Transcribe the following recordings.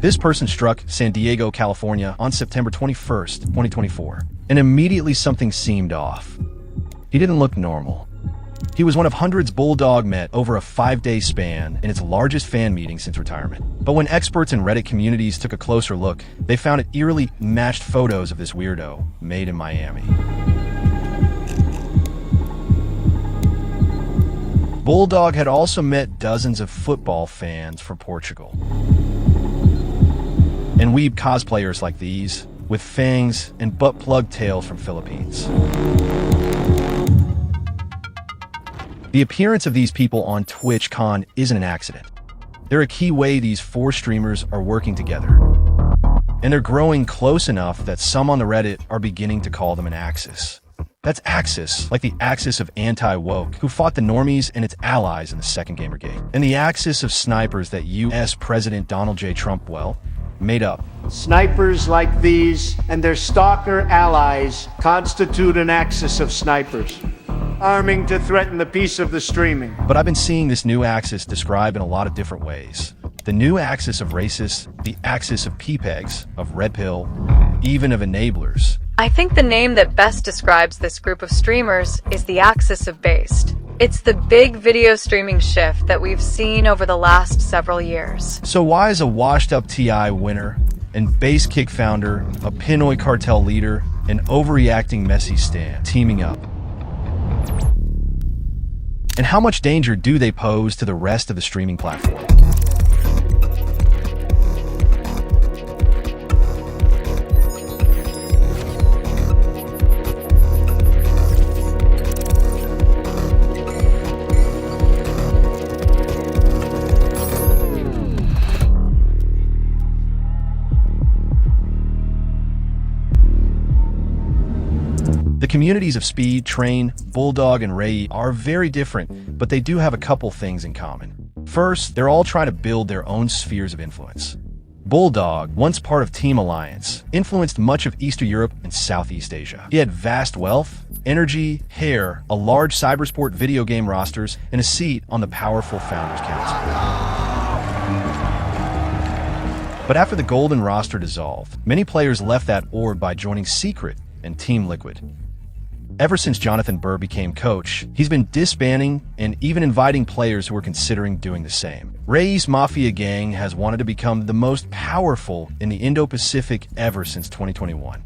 This person struck San Diego, California on September 21st, 2024, and immediately something seemed off. He didn't look normal. He was one of hundreds Bulldog met over a 5-day span in its largest fan meeting since retirement. But when experts and Reddit communities took a closer look, they found it eerily matched photos of this weirdo made in Miami. Bulldog had also met dozens of football fans from Portugal. And weeb cosplayers like these, with fangs and butt-plug tails from Philippines. The appearance of these people on TwitchCon isn't an accident. They're a key way these 4 streamers are working together. And they're growing close enough that some on the Reddit are beginning to call them an axis. That's Axis, like the axis of anti-woke, who fought the normies and its allies in the second Gamergate. And the axis of snipers that U.S. President Donald J. Trump, made up. Snipers like these and their stalker allies constitute an axis of snipers, arming to threaten the peace of the streaming. But I've been seeing this new axis described in a lot of different ways. The new axis of racists, the axis of peepegs, of red pill, even of enablers. I think the name that best describes this group of streamers is the axis of based. It's the big video streaming shift that we've seen over the last several years. So why is a washed-up TI winner and Base Kick founder, a Pinoy cartel leader, and overreacting Messi stan teaming up? And how much danger do they pose to the rest of the streaming platform? The communities of Speed, Train, Bulldog, and Raeyei are very different, but they do have a couple things in common. First, they're all trying to build their own spheres of influence. Bulldog, once part of Team Alliance, influenced much of Eastern Europe and Southeast Asia. He had vast wealth, energy, hair, a large cybersport video game rosters, and a seat on the powerful Founders Council. But after the golden roster dissolved, many players left that org by joining Secret and Team Liquid. Ever since Jonathan Burr became coach, he's been disbanding and even inviting players who are considering doing the same. Raeyei's Mafia gang has wanted to become the most powerful in the Indo-Pacific ever since 2021.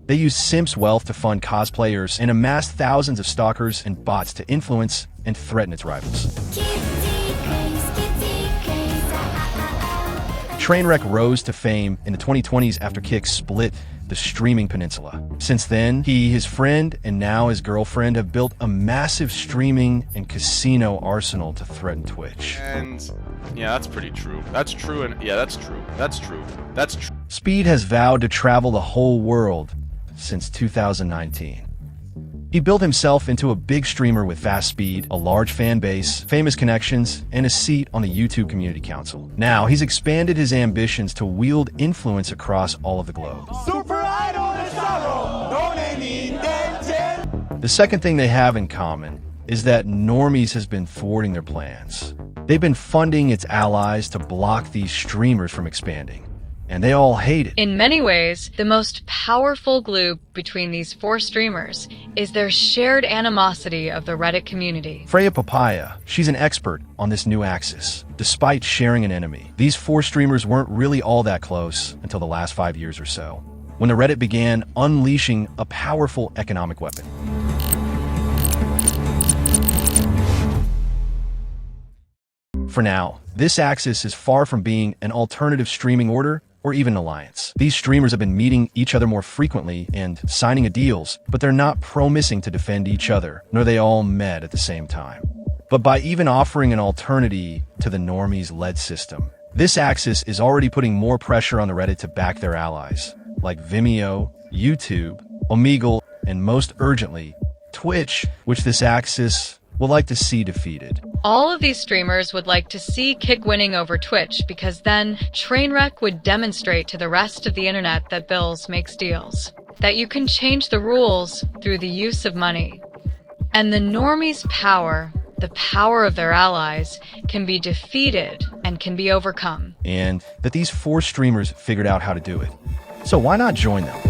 They use Simps wealth to fund cosplayers and amass thousands of stalkers and bots to influence and threaten its rivals. TrainWreck rose to fame in the 2020s after Kick split the streaming peninsula. Since then, he, his friend, and now his girlfriend have built a massive streaming and casino arsenal to threaten Twitch. And yeah, that's pretty true. That's true, and yeah, that's true. That's true. That's true. Speed has vowed to travel the whole world since 2019. He built himself into a big streamer with fast speed, a large fan base, famous connections, and a seat on the YouTube Community Council. Now, he's expanded his ambitions to wield influence across all of the globe. The second thing they have in common is that Normies has been thwarting their plans. They've been funding its allies to block these streamers from expanding. And they all hate it. In many ways, the most powerful glue between these 4 streamers is their shared animosity of the Reddit community. Freja Papaya, she's an expert on this new axis. Despite sharing an enemy, these 4 streamers weren't really all that close until the last 5 years or so, when the Reddit began unleashing a powerful economic weapon. For now, this axis is far from being an alternative streaming order or even an alliance. These streamers have been meeting each other more frequently and signing deals, but they're not promising to defend each other, nor they all met at the same time. But by even offering an alternative to the normies-led system, this axis is already putting more pressure on the Reddit to back their allies, like Vimeo, YouTube, Omegle, and most urgently, Twitch, which this axis will like to see defeated. All of these streamers would like to see Kick winning over Twitch because then TrainWreck would demonstrate to the rest of the internet that Bills makes deals, that you can change the rules through the use of money. And the normies' power the power of their allies can be defeated and can be overcome. And that these 4 streamers figured out how to do it. So why not join them?